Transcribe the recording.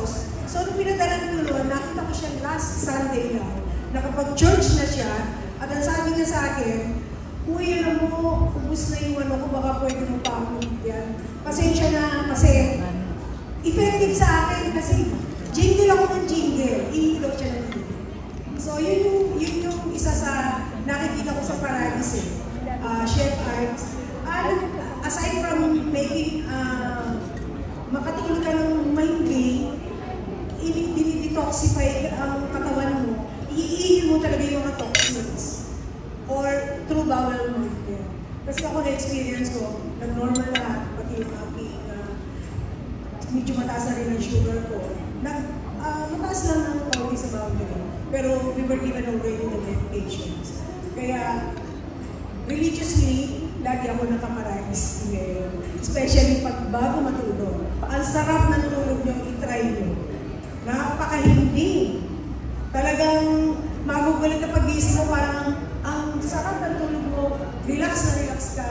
Pesos. So, nung pinadalan ko noon, nakita ko siya last Sunday lang. Nakapag-church na siya. At ang sabi niya sa akin, Uy, alam mo, ubus na yung ano ko, baka pwede mo pa ako yan. Pasensya na, kasi effective sa akin kasi jingle ako ng jingle. Iilog siya ng jingle. So, yun yung isa sa nakikita ko sa Paradise, Chef Arts. Aside from making, makatulog ka ng mahimbing, dinidetoxify ang katawan mo, iihil mo talaga yung mga toxins. Or through bowel movement. Kasi ako na-experience ko, nag-normal lahat, pati yung aking medyo mataas na rin ang sugar ko. Mataas lang ng kaunti sa bowel movement. Pero we were given already the medications. Kaya, religiously, lagi ako nakaparalis ngayon. Especially pag bago matulog. Ang sarap ng tulog nyo, itry nyo. Napakahimbing. Talagang magugulat na pag-iisip mo, parang ang sarap ng tulog mo, relax na relax ka.